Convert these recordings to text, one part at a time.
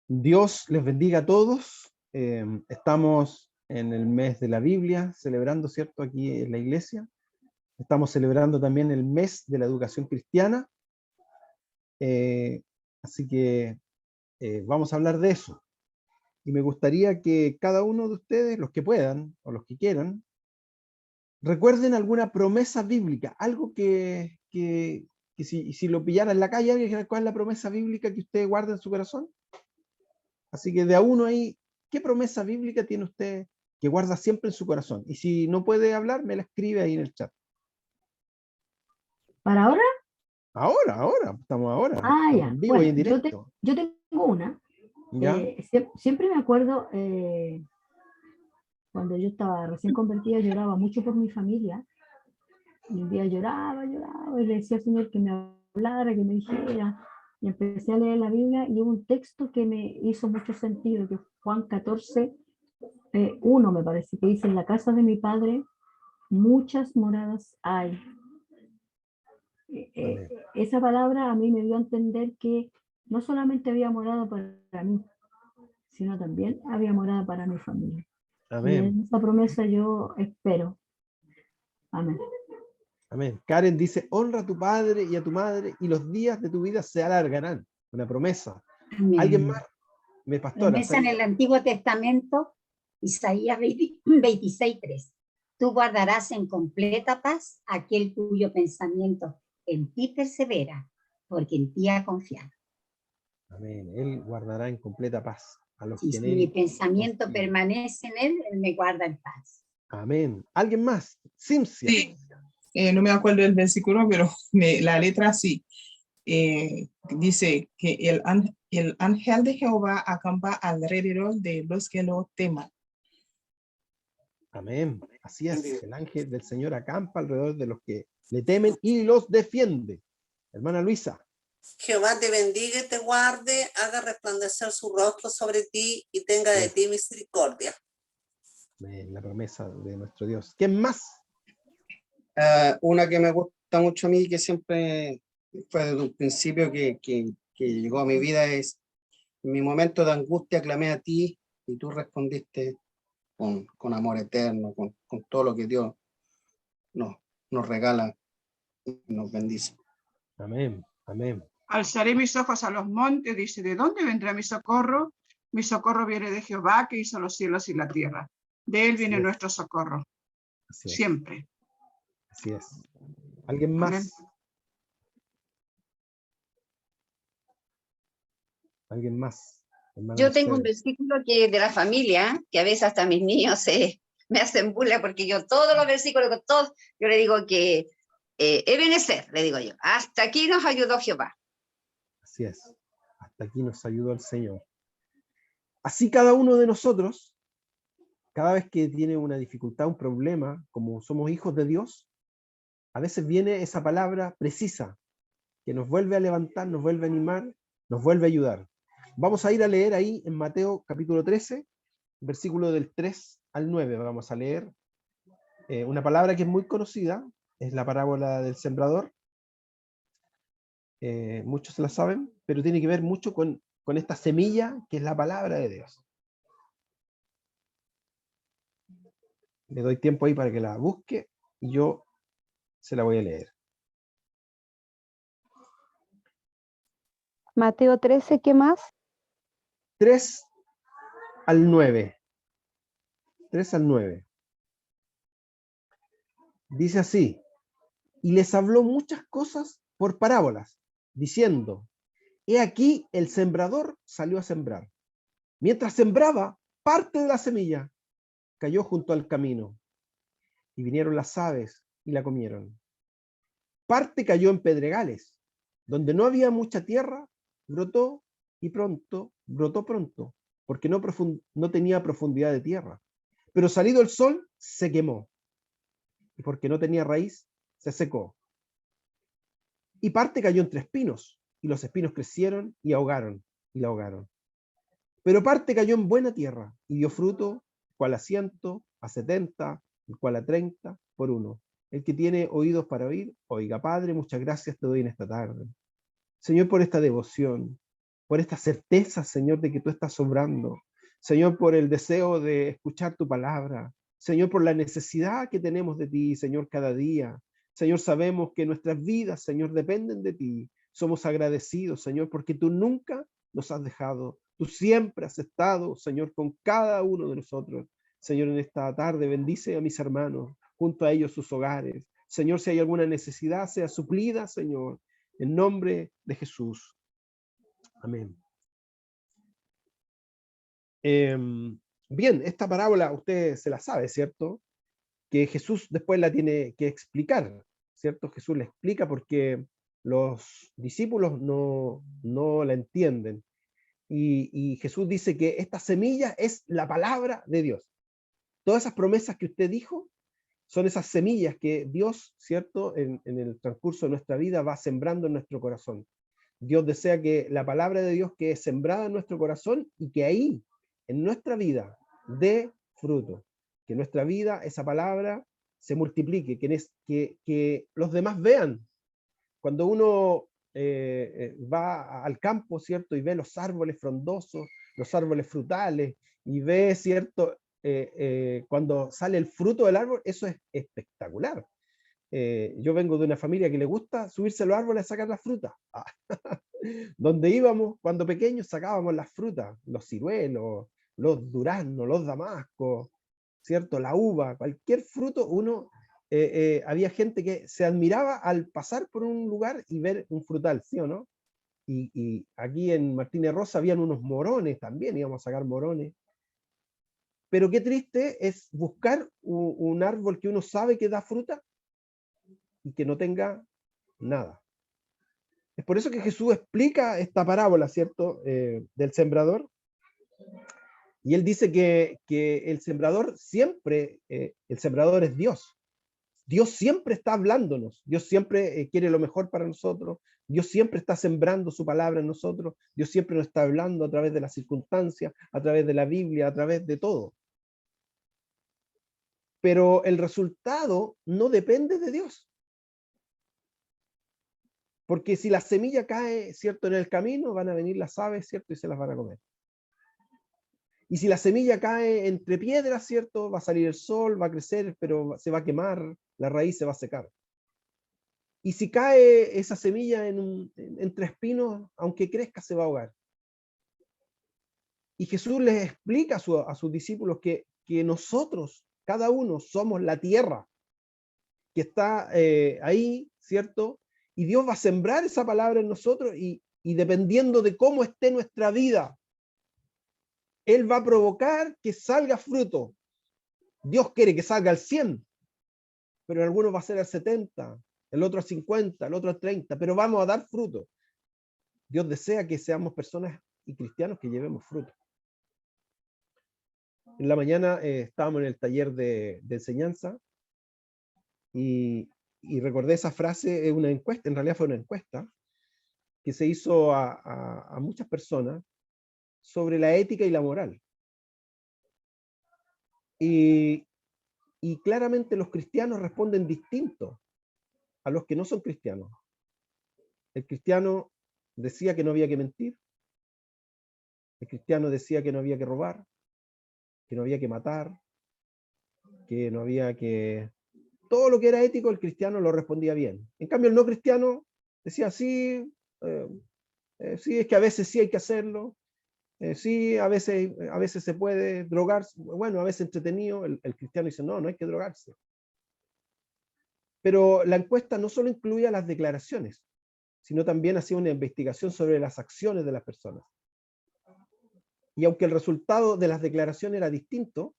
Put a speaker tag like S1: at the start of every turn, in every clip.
S1: Dios les bendiga a todos. Estamos en el mes de la Biblia, celebrando, ¿cierto?, aquí en la iglesia. Estamos celebrando también el mes de la educación cristiana. Así que vamos a hablar de eso. Y me gustaría que cada uno de ustedes, los que puedan o los que quieran, recuerden alguna promesa bíblica, algo que si lo pillara en la calle, alguien dijera, ¿cuál es la promesa bíblica que usted guarda en su corazón? Así que de a uno ahí, ¿qué promesa bíblica tiene usted que guarda siempre en su corazón? Y si no puede hablar, me la escribe ahí en el chat.
S2: ¿Para ahora?
S1: Ahora, estamos
S2: Ya.
S1: en vivo y
S2: Bueno,
S1: en directo.
S2: yo tengo una.
S1: ¿Ya?
S2: Siempre me acuerdo, cuando yo estaba recién convertida, lloraba mucho por mi familia. Y un día lloraba, y le decía al Señor que me hablara, que me dijera. Y empecé a leer la Biblia y hubo un texto que me hizo mucho sentido, que Juan 14, 1 me parece, que dice: en la casa de mi padre muchas moradas hay.
S1: Amén.
S2: Esa palabra a mí me dio a entender que no solamente había morada para mí, sino también había morada para mi familia. Y
S1: Amén.
S2: en esa promesa yo espero. Amén.
S1: Amén. Karen dice, honra a tu padre y a tu madre y los días de tu vida se alargarán. Una promesa. ¿Alguien
S3: Amén.
S1: más? Mi pastora.
S3: Promesa en el Antiguo Testamento, Isaías 26:3. Tú guardarás en completa paz aquel cuyo pensamiento en ti persevera, porque en ti ha confiado.
S1: Amén. Él guardará en completa paz a los que en
S3: Si mi
S1: él
S3: pensamiento
S1: confían.
S3: permanece en él me guarda en paz.
S1: Amén. ¿Alguien más? Cimcia.
S4: Sí, no me acuerdo del versículo, pero la letra sí. Dice que el ángel de Jehová acampa alrededor de los que lo teman.
S1: Amén. Así es. El ángel del Señor acampa alrededor de los que le temen y los defiende. Hermana Luisa.
S5: Jehová te bendiga y te guarde, haga resplandecer su rostro sobre ti y tenga de ti misericordia.
S1: Amén. La promesa de nuestro Dios. ¿Quién más?
S6: Una que me gusta mucho a mí, que siempre fue desde un principio que llegó a mi vida, es: en mi momento de angustia clamé a ti y tú respondiste con amor eterno, con todo lo que Dios nos regala y nos bendice.
S1: Amén. Amén.
S4: Alzaré mis ojos a los montes, dice, ¿de dónde vendrá mi socorro? Mi socorro viene de Jehová, que hizo los cielos y la tierra. De él viene nuestro socorro.
S1: Así es.
S4: Siempre.
S1: Así es. ¿Alguien más?
S4: Amén.
S1: ¿Alguien más?
S7: Yo tengo un versículo que de la familia, que a veces hasta mis niños me hacen burla, porque yo todos los versículos, yo le digo que Ebenezer, le digo yo, hasta aquí nos ayudó Jehová.
S1: Así es. Hasta aquí nos ayudó el Señor. Así cada uno de nosotros, cada vez que tiene una dificultad, un problema, como somos hijos de Dios, a veces viene esa palabra precisa que nos vuelve a levantar, nos vuelve a animar, nos vuelve a ayudar. Vamos a ir a leer ahí en Mateo capítulo 13, versículo del 3 al 9. Vamos a leer una palabra que es muy conocida, es la parábola del sembrador. Muchos la saben, pero tiene que ver mucho con esta semilla que es la palabra de Dios. Le doy tiempo ahí para que la busque y yo se la voy a leer.
S8: Mateo 13, ¿qué más?
S1: 3 al 9. 3 al 9. Dice así: y les habló muchas cosas por parábolas, diciendo: he aquí el sembrador salió a sembrar. Mientras sembraba, parte de la semilla cayó junto al camino, y vinieron las aves y la comieron. Parte cayó en pedregales, donde no había mucha tierra, brotó pronto, porque no tenía profundidad de tierra. Pero salido el sol, se quemó, y porque no tenía raíz, se secó. Y parte cayó entre espinos, y los espinos crecieron y la ahogaron. Pero parte cayó en buena tierra, y dio fruto, cual a 100, a 70, el cual a 30, por uno. El que tiene oídos para oír, oiga. Padre, muchas gracias te doy en esta tarde, Señor, por esta devoción. por esta certeza, Señor, de que tú estás obrando. Señor, por el deseo de escuchar tu palabra. Señor, por la necesidad que tenemos de ti, Señor, cada día. Señor, sabemos que nuestras vidas, Señor, dependen de ti. Somos agradecidos, Señor, porque tú nunca nos has dejado. Tú siempre has estado, Señor, con cada uno de nosotros. Señor, en esta tarde bendice a mis hermanos, junto a ellos sus hogares. Señor, si hay alguna necesidad, sea suplida, Señor, en nombre de Jesús. Amén. Bien, esta parábola usted se la sabe, ¿cierto? Que Jesús después la tiene que explicar, ¿cierto? Jesús la explica porque los discípulos no la entienden. Y Jesús dice que esta semilla es la palabra de Dios. Todas esas promesas que usted dijo son esas semillas que Dios, ¿cierto? En el transcurso de nuestra vida va sembrando en nuestro corazón. Dios desea que la palabra de Dios quede sembrada en nuestro corazón y que ahí, en nuestra vida, dé fruto. Que en nuestra vida esa palabra se multiplique, que los demás vean. Cuando uno va al campo, ¿cierto? Y ve los árboles frondosos, los árboles frutales, y ve, ¿cierto? Cuando sale el fruto del árbol, eso es espectacular. Yo vengo de una familia que le gusta subirse a los árboles a sacar las frutas. Donde íbamos cuando pequeños sacábamos las frutas, los ciruelos, los duraznos, los damascos, ¿cierto? La uva, cualquier fruto, había gente que se admiraba al pasar por un lugar y ver un frutal, ¿sí o no? Y aquí en Martínez Rosa habían unos morones también, íbamos a sacar morones. Pero qué triste es buscar un árbol que uno sabe que da fruta y que no tenga nada. Es por eso que Jesús explica esta parábola, ¿cierto? Del sembrador. Y él dice que el sembrador siempre, el sembrador es Dios. Dios siempre está hablándonos. Dios siempre quiere lo mejor para nosotros. Dios siempre está sembrando su palabra en nosotros. Dios siempre nos está hablando a través de las circunstancias, a través de la Biblia, a través de todo. Pero el resultado no depende de Dios. Porque si la semilla cae, ¿cierto?, en el camino, van a venir las aves, ¿cierto?, y se las van a comer. Y si la semilla cae entre piedras, ¿cierto?, va a salir el sol, va a crecer, pero se va a quemar, la raíz se va a secar. Y si cae esa semilla entre espinos, aunque crezca, se va a ahogar. Y Jesús les explica a sus discípulos que nosotros, cada uno, somos la tierra que está ahí, ¿cierto? Y Dios va a sembrar esa palabra en nosotros y dependiendo de cómo esté nuestra vida, Él va a provocar que salga fruto. Dios quiere que salga al 100, pero en algunos va a ser al 70, el otro al 50, el otro al 30, pero vamos a dar fruto. Dios desea que seamos personas y cristianos que llevemos fruto. En la mañana estábamos en el taller de enseñanza y recordé esa frase, una encuesta, en realidad fue una encuesta, que se hizo a muchas personas sobre la ética y la moral. Y claramente los cristianos responden distinto a los que no son cristianos. El cristiano decía que no había que mentir. El cristiano decía que no había que robar, que no había que matar, que no había que... Todo lo que era ético, el cristiano lo respondía bien. En cambio, el no cristiano decía, sí, sí, es que a veces sí hay que hacerlo, sí, a veces se puede drogarse, bueno, a veces entretenido, el cristiano dice, no hay que drogarse. Pero la encuesta no solo incluía las declaraciones, sino también hacía una investigación sobre las acciones de las personas. Y aunque el resultado de las declaraciones era distinto,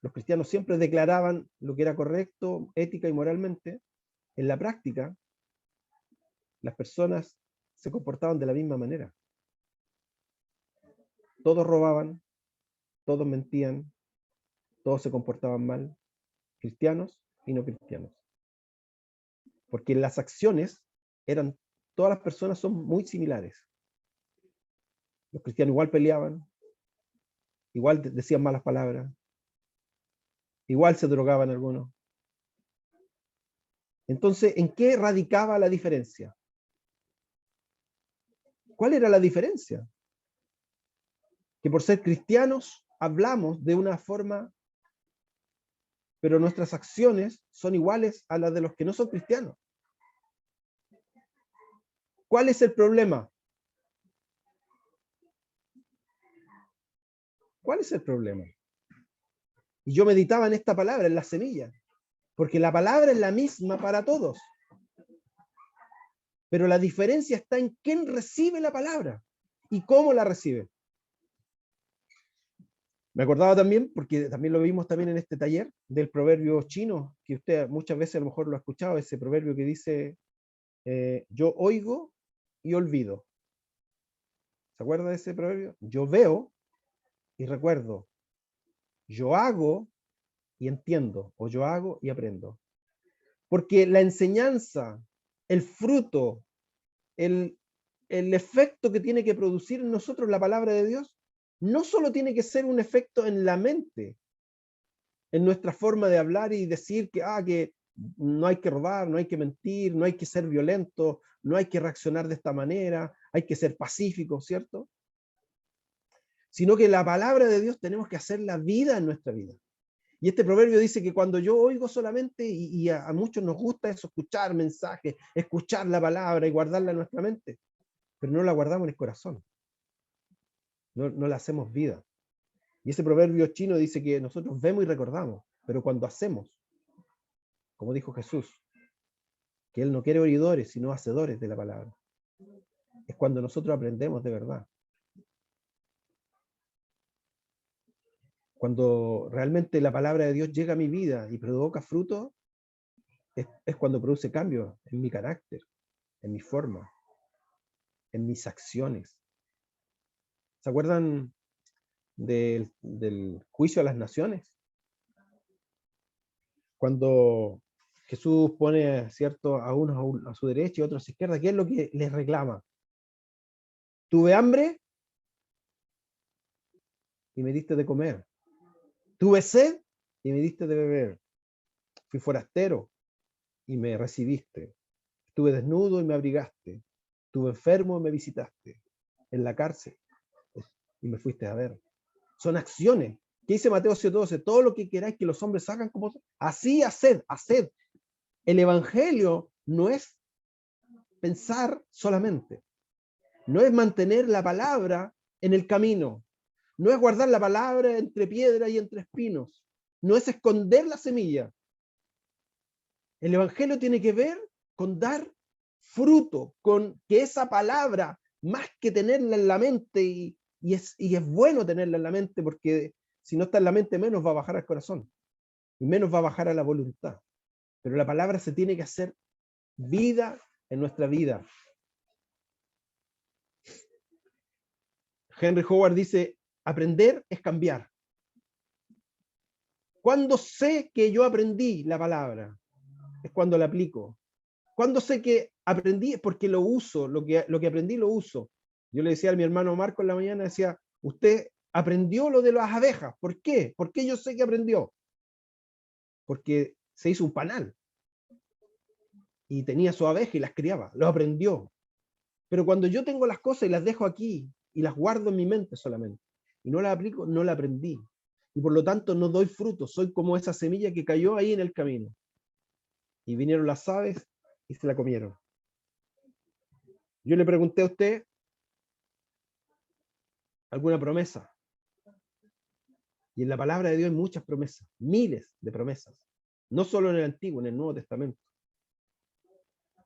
S1: los cristianos siempre declaraban lo que era correcto, ética y moralmente, en la práctica, las personas se comportaban de la misma manera. Todos robaban, todos mentían, todos se comportaban mal, cristianos y no cristianos. Porque las acciones todas las personas son muy similares. Los cristianos igual peleaban, igual decían malas palabras, igual se drogaban algunos. Entonces, ¿en qué radicaba la diferencia? ¿Cuál era la diferencia? Que por ser cristianos hablamos de una forma, pero nuestras acciones son iguales a las de los que no son cristianos. ¿Cuál es el problema? ¿Cuál es el problema? Y yo meditaba en esta palabra, en la semilla, porque la palabra es la misma para todos. Pero la diferencia está en quién recibe la palabra y cómo la recibe. Me acordaba también, porque también lo vimos también en este taller, del proverbio chino, que usted muchas veces a lo mejor lo ha escuchado, ese proverbio que dice, yo oigo y olvido. ¿Se acuerda de ese proverbio? Yo veo y recuerdo. Yo hago y entiendo, o yo hago y aprendo. Porque la enseñanza, el fruto, el efecto que tiene que producir en nosotros la palabra de Dios, no solo tiene que ser un efecto en la mente, en nuestra forma de hablar y decir que no hay que robar, no hay que mentir, no hay que ser violento, no hay que reaccionar de esta manera, hay que ser pacífico, ¿cierto? Sino que la palabra de Dios tenemos que hacerla vida en nuestra vida. Y este proverbio dice que cuando yo oigo solamente, y a muchos nos gusta eso, escuchar mensajes, escuchar la palabra y guardarla en nuestra mente, pero no la guardamos en el corazón. No la hacemos vida. Y ese proverbio chino dice que nosotros vemos y recordamos, pero cuando hacemos, como dijo Jesús, que Él no quiere oidores, sino hacedores de la palabra, es cuando nosotros aprendemos de verdad. Cuando realmente la palabra de Dios llega a mi vida y provoca fruto, es cuando produce cambio en mi carácter, en mi forma, en mis acciones. ¿Se acuerdan del juicio a las naciones? Cuando Jesús pone, ¿cierto?, a unos a su derecha y a otros a su izquierda, ¿qué es lo que les reclama? Tuve hambre y me diste de comer. Tuve sed y me diste de beber. Fui forastero y me recibiste. Estuve desnudo y me abrigaste. Estuve enfermo y me visitaste. En la cárcel y me fuiste a ver. Son acciones. ¿Qué dice Mateo 7:12? Todo lo que queráis que los hombres hagan como así, haced, haced. El evangelio no es pensar solamente. No es mantener la palabra en el camino. No es guardar la palabra entre piedra y entre espinos. No es esconder la semilla. El evangelio tiene que ver con dar fruto, con que esa palabra, más que tenerla en la mente, y es bueno tenerla en la mente, porque si no está en la mente, menos va a bajar al corazón y menos va a bajar a la voluntad. Pero la palabra se tiene que hacer vida en nuestra vida. Henry Howard dice, aprender es cambiar. ¿Cuándo sé que yo aprendí la palabra? Es cuando la aplico. ¿Cuándo sé que aprendí? Es porque lo uso, lo que aprendí lo uso. Yo le decía a mi hermano Marco en la mañana, decía, usted aprendió lo de las abejas. ¿Por qué? ¿Por qué yo sé que aprendió? Porque se hizo un panal y tenía su abeja y las criaba, lo aprendió. Pero cuando yo tengo las cosas y las dejo aquí y las guardo en mi mente solamente y no las aplico, no la aprendí. Y por lo tanto no doy fruto, soy como esa semilla que cayó ahí en el camino. Y vinieron las aves y se la comieron. Yo le pregunté a usted alguna promesa. Y en la palabra de Dios hay muchas promesas, miles de promesas. No solo en el Antiguo, en el Nuevo Testamento.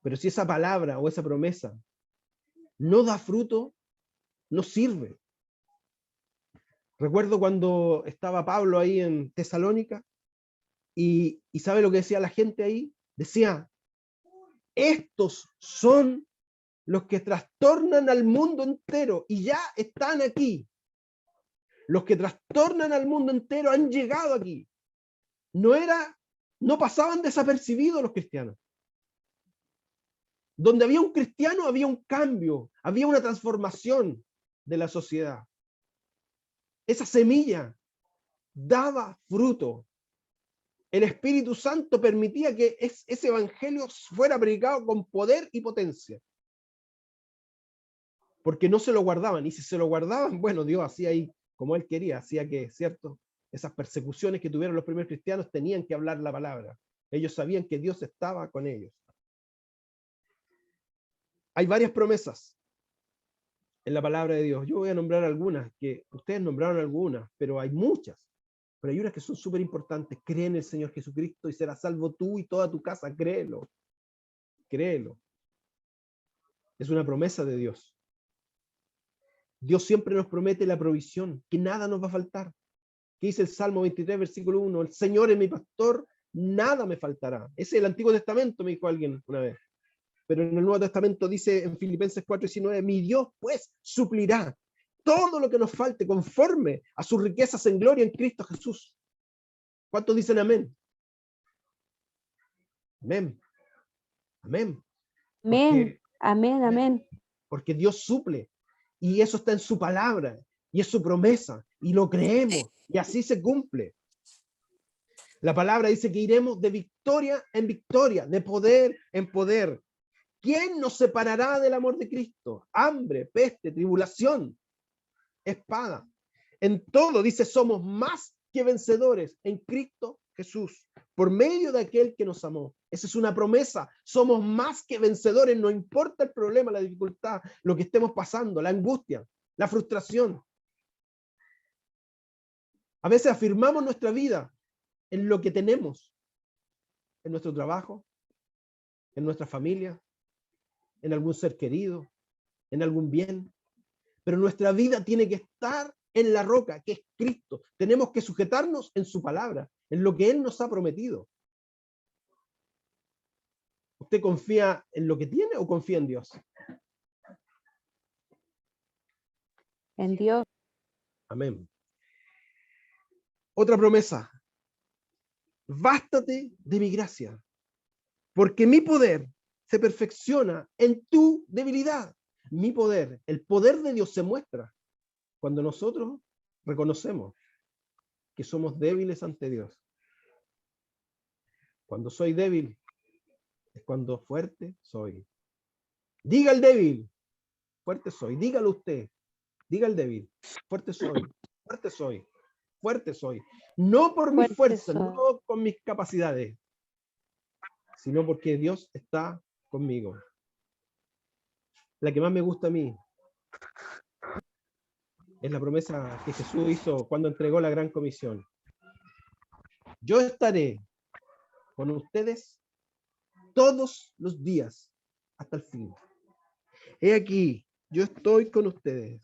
S1: Pero si esa palabra o esa promesa no da fruto, no sirve. Recuerdo cuando estaba Pablo ahí en Tesalónica y ¿sabe lo que decía la gente ahí? Decía, estos son los que trastornan al mundo entero y ya están aquí. Los que trastornan al mundo entero han llegado aquí. No pasaban desapercibidos los cristianos. Donde había un cristiano había un cambio, había una transformación de la sociedad. Esa semilla daba fruto. El Espíritu Santo permitía que ese evangelio fuera predicado con poder y potencia. porque no se lo guardaban, y si se lo guardaban, bueno, Dios hacía ahí como Él quería, hacía que, ¿cierto?, esas persecuciones que tuvieron los primeros cristianos tenían que hablar la palabra. Ellos sabían que Dios estaba con ellos. Hay varias promesas en la palabra de Dios. Yo voy a nombrar algunas, que ustedes nombraron algunas, pero hay muchas. Pero hay unas que son súper importantes. Cree en el Señor Jesucristo y serás salvo tú y toda tu casa. Créelo. Créelo. Es una promesa de Dios. Dios siempre nos promete la provisión, que nada nos va a faltar. ¿Qué dice el Salmo 23, versículo 1? El Señor es mi pastor, nada me faltará. Ese es el Antiguo Testamento, me dijo alguien una vez. Pero en el Nuevo Testamento dice en Filipenses 4:19, mi Dios pues suplirá todo lo que nos falte conforme a sus riquezas en gloria en Cristo Jesús. ¿Cuántos dicen amén? Amén. Amén.
S8: Amén, amén, amén.
S1: Porque Dios suple. Y eso está en su palabra. Y es su promesa. Y lo creemos. Y así se cumple. La palabra dice que iremos de victoria en victoria, de poder en poder. ¿Quién nos separará del amor de Cristo? Hambre, peste, tribulación, espada. En todo, dice, somos más que vencedores en Cristo Jesús, por medio de aquel que nos amó. Esa es una promesa. Somos más que vencedores, no importa el problema, la dificultad, lo que estemos pasando, la angustia, la frustración. A veces afirmamos nuestra vida en lo que tenemos, en nuestro trabajo, en nuestra familia, en algún ser querido, en algún bien. Pero nuestra vida tiene que estar en la roca, que es Cristo. Tenemos que sujetarnos en su palabra, en lo que Él nos ha prometido. ¿Usted confía en lo que tiene o confía en Dios?
S8: En Dios.
S1: Amén. Otra promesa. Bástate de mi gracia, porque mi poder se perfecciona en tu debilidad. Mi poder, el poder de Dios se muestra cuando nosotros reconocemos que somos débiles ante Dios. Cuando soy débil, es cuando fuerte soy. Diga el débil, fuerte soy. Dígalo usted, diga el débil, fuerte soy, fuerte soy, fuerte soy. No por mi
S8: Fuerte
S1: fuerza,
S8: soy.
S1: no con mis capacidades, sino porque Dios está conmigo. La que más me gusta a mí es la promesa que Jesús hizo cuando entregó la gran comisión. Yo estaré con ustedes todos los días hasta el fin. He aquí, yo estoy con ustedes.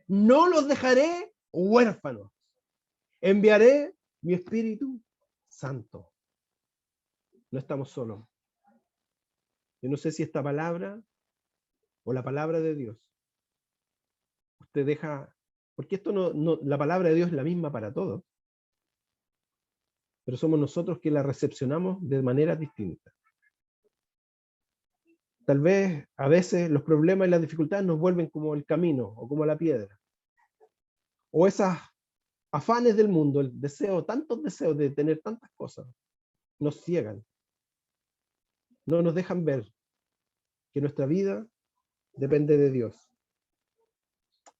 S1: No los dejaré huérfanos. Enviaré mi Espíritu Santo. No estamos solos. Yo no sé si esta palabra o la palabra de Dios usted deja, porque esto la palabra de Dios es la misma para todos, pero somos nosotros que la recepcionamos de maneras distintas. Tal vez a veces los problemas y las dificultades nos vuelven como el camino o como la piedra, o esas afanes del mundo, el deseo, tantos deseos de tener tantas cosas, nos ciegan, no nos dejan ver que nuestra vida depende de Dios.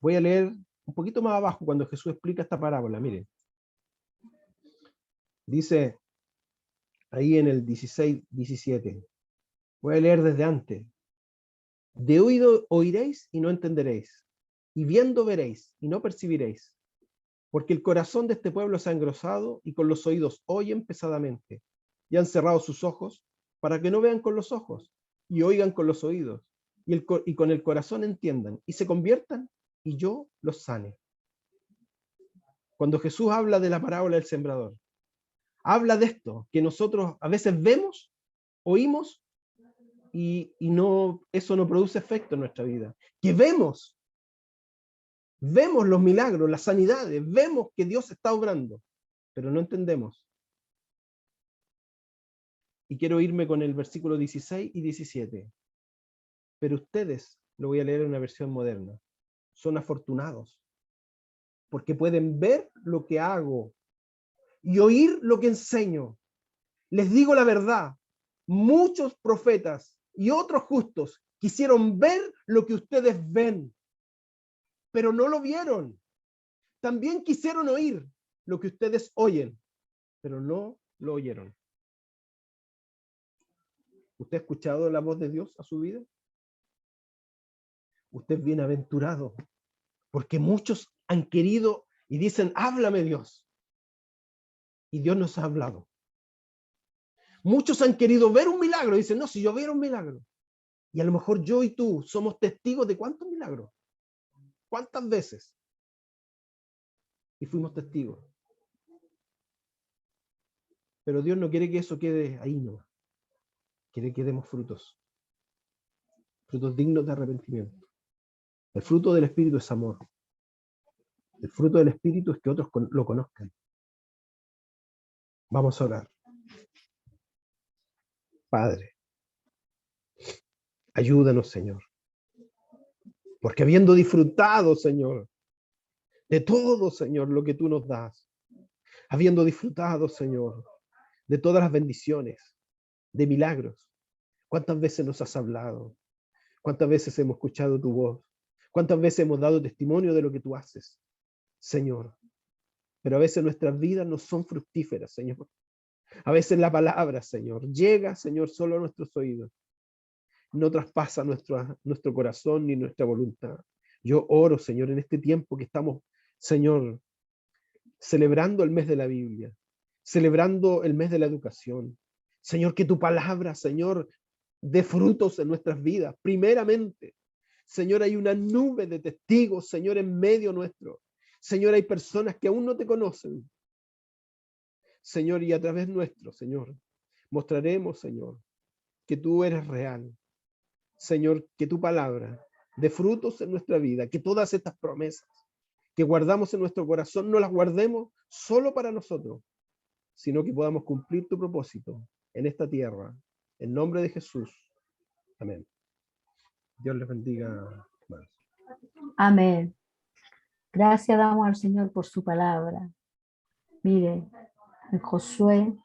S1: Voy a leer un poquito más abajo cuando Jesús explica esta parábola. Miren, dice ahí en el 16-17, voy a leer desde antes. De oído oiréis y no entenderéis, y viendo veréis y no percibiréis, porque el corazón de este pueblo se ha engrosado y con los oídos oyen pesadamente, y han cerrado sus ojos para que no vean con los ojos y oigan con los oídos, y con el corazón entiendan y se conviertan y yo los sane. Cuando Jesús habla de la parábola del sembrador, habla de esto, que nosotros a veces vemos, oímos, y no, eso no produce efecto en nuestra vida. Que vemos los milagros, las sanidades, vemos que Dios está obrando, pero no entendemos. Y quiero irme con el versículo 16 y 17. Pero ustedes, lo voy a leer en una versión moderna, son afortunados, porque pueden ver lo que hago y oír lo que enseño. Les digo la verdad, muchos profetas y otros justos quisieron ver lo que ustedes ven, pero no lo vieron. También quisieron oír lo que ustedes oyen, pero no lo oyeron. ¿Usted ha escuchado la voz de Dios a su vida? Usted es bienaventurado, porque muchos han querido y dicen, háblame Dios. Y Dios nos ha hablado. Muchos han querido ver un milagro, dicen, no, si yo viera un milagro. Y a lo mejor yo y tú somos testigos de cuántos milagros, cuántas veces. Y fuimos testigos. Pero Dios no quiere que eso quede ahí, no. Quiere que demos frutos. Frutos dignos de arrepentimiento. El fruto del Espíritu es amor. El fruto del Espíritu es que otros lo conozcan. Vamos a orar. Padre, ayúdanos, Señor. Porque habiendo disfrutado, Señor, de todo, Señor, lo que tú nos das, habiendo disfrutado, Señor, de todas las bendiciones, de milagros, ¿cuántas veces nos has hablado? ¿Cuántas veces hemos escuchado tu voz? ¿Cuántas veces hemos dado testimonio de lo que tú haces, Señor? Pero a veces nuestras vidas no son fructíferas, Señor. A veces la palabra, Señor, llega, Señor, solo a nuestros oídos. No traspasa nuestro corazón ni nuestra voluntad. Yo oro, Señor, en este tiempo que estamos, Señor, celebrando el mes de la Biblia, celebrando el mes de la educación. Señor, que tu palabra, Señor, dé frutos en nuestras vidas. Primeramente, Señor, hay una nube de testigos, Señor, en medio nuestro. Señor, hay personas que aún no te conocen. Señor, y a través nuestro, Señor, mostraremos, Señor, que tú eres real. Señor, que tu palabra dé frutos en nuestra vida, que todas estas promesas que guardamos en nuestro corazón no las guardemos solo para nosotros, sino que podamos cumplir tu propósito en esta tierra. En nombre de Jesús. Amén. Dios les bendiga, hermanos.
S2: Amén. Gracias damos al Señor por su palabra. Mire, en Josué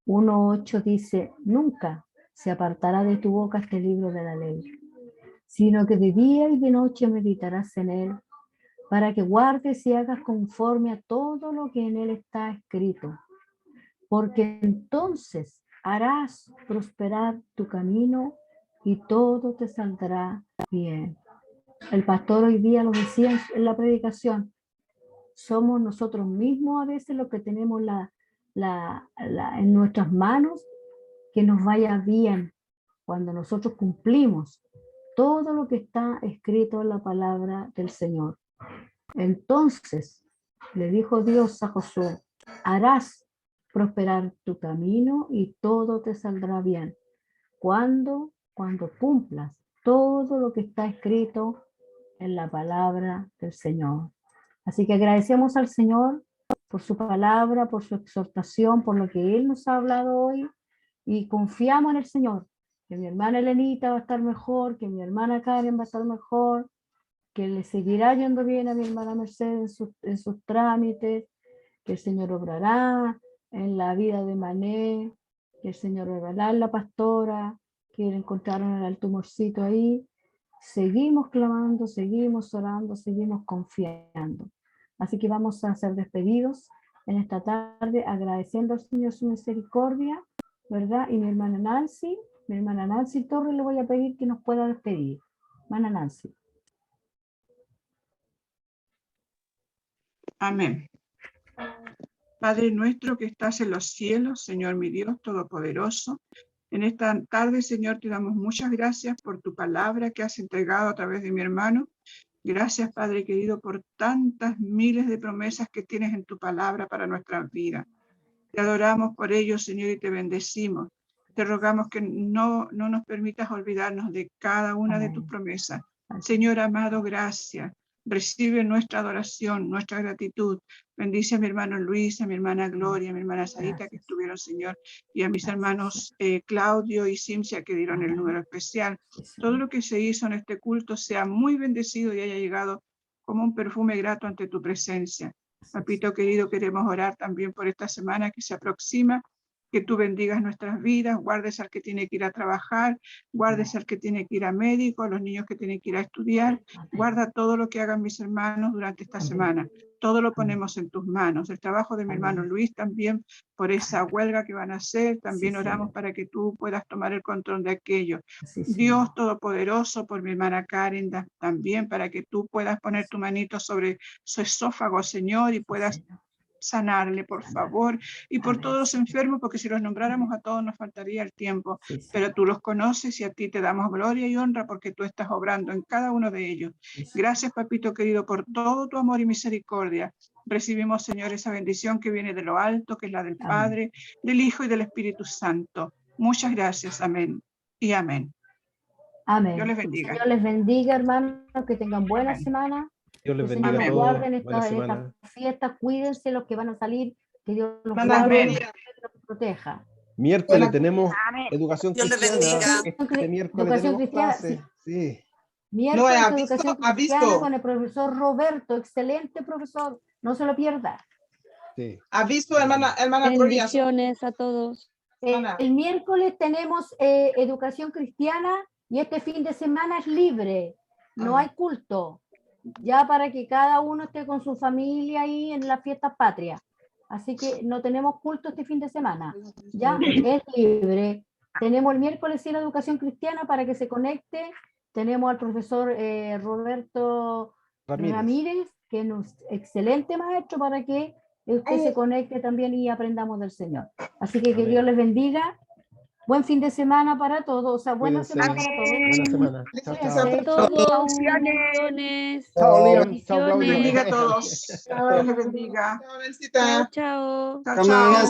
S2: 1:8 dice, nunca se apartará de tu boca este libro de la ley, sino que de día y de noche meditarás en él, para que guardes y hagas conforme a todo lo que en él está escrito, porque entonces harás prosperar tu camino y todo te saldrá bien. El pastor hoy día lo decía en la predicación, somos nosotros mismos a veces los que tenemos en nuestras manos que nos vaya bien cuando nosotros cumplimos todo lo que está escrito en la palabra del Señor. Entonces le dijo Dios a Josué, harás prosperar tu camino y todo te saldrá bien. Cuando cumplas todo lo que está escrito en la palabra del Señor. Así que agradecemos al Señor por su palabra, por su exhortación, por lo que Él nos ha hablado hoy y confiamos en el Señor, que mi hermana Elenita va a estar mejor, que mi hermana Karen va a estar mejor, que le seguirá yendo bien a mi hermana Mercedes en sus trámites, que el Señor obrará en la vida de Mané, que el Señor obrará en la pastora, que le encontraron el tumorcito ahí. Seguimos clamando, seguimos orando, seguimos confiando. Así que vamos a ser despedidos en esta tarde, agradeciendo al Señor su misericordia, ¿verdad? Y mi hermana Nancy Torres, le voy a pedir que nos pueda despedir. Hermana Nancy.
S4: Amén. Padre nuestro que estás en los cielos, Señor mi Dios Todopoderoso, en esta tarde, Señor, te damos muchas gracias por tu palabra que has entregado a través de mi hermano. Gracias, Padre querido, por tantas miles de promesas que tienes en tu palabra para nuestras vidas. Te adoramos por ello, Señor, y te bendecimos. Te rogamos que no nos permitas olvidarnos de cada una de tus promesas. Señor amado, gracias. Recibe nuestra adoración, nuestra gratitud. Bendice a mi hermano Luis, a mi hermana Gloria, a mi hermana Sarita que estuvieron, Señor, y a mis hermanos Claudio y Cimcia que dieron el número especial. Todo lo que se hizo en este culto sea muy bendecido y haya llegado como un perfume grato ante tu presencia. Papito querido, queremos orar también por esta semana que se aproxima, que tú bendigas nuestras vidas, guardes al que tiene que ir a trabajar, guardes al que tiene que ir a médico, a los niños que tienen que ir a estudiar, guarda todo lo que hagan mis hermanos durante esta semana. Todo lo ponemos en tus manos. El trabajo de mi hermano Luis también, por esa huelga que van a hacer, también oramos para que tú puedas tomar el control de aquello. Dios Todopoderoso, por mi hermana Karen también, para que tú puedas poner tu manito sobre su esófago, Señor, y puedas sanarle, por favor, y por todos los enfermos, porque si los nombráramos a todos nos faltaría el tiempo, pero tú los conoces y a ti te damos gloria y honra porque tú estás obrando en cada uno de ellos. Gracias, papito querido, por todo tu amor y misericordia. Recibimos, Señor, esa bendición que viene de lo alto, que es la del Padre, del Hijo y del Espíritu Santo. Muchas gracias, amén y amén.
S2: Amén.
S4: Dios les bendiga.
S2: Dios les bendiga, hermanos, que tengan buena semana.
S1: Dios les
S2: Que el Señor
S1: bendiga a
S2: los
S1: todos.
S2: guarde en
S1: Buena
S2: esta
S1: semana.
S2: fiesta. Cuídense los que van a salir. Que Dios los
S9: Hermana
S2: guarde,
S9: Amelia.
S2: los proteja.
S1: Miércoles tenemos educación
S5: Dios les
S1: cristiana.
S5: bendiga.
S1: Este miércoles
S2: Educación
S1: tenemos
S2: cristiana,
S1: clase. Sí.
S2: Miércoles
S9: ha
S2: de
S9: visto,
S2: educación
S9: ha
S2: cristiana
S9: visto.
S2: con el profesor Roberto. Excelente profesor. No se lo pierda.
S1: Sí.
S9: ¿Has visto, hermana Gloria?
S8: Bendiciones a todos.
S9: Hermana.
S2: El miércoles tenemos educación cristiana y este fin de semana es libre. No hay culto. Ya para que cada uno esté con su familia ahí en las fiestas patrias. Así que no tenemos culto este fin de semana. Ya es libre. Tenemos el miércoles sí la educación cristiana para que se conecte. Tenemos al profesor Roberto Ramírez, que es un excelente maestro para que usted se conecte también y aprendamos del Señor. Así que
S1: Amén.
S2: Dios les bendiga. Buen fin de semana para todos. O sea, buena
S1: Cuídense.
S2: semana para todos.
S1: Buena semana. Chao,
S2: Cuídense.
S1: chao.
S8: A todos. Bendiciones.
S1: Chao, Liam. Chao,
S8: Bendiciones.
S1: Claudio.
S4: Bendiga a todos. Dios les bendiga.
S9: Chao, Belsita.
S8: Chao, chao.
S4: Chao,
S6: Amén.
S4: chao.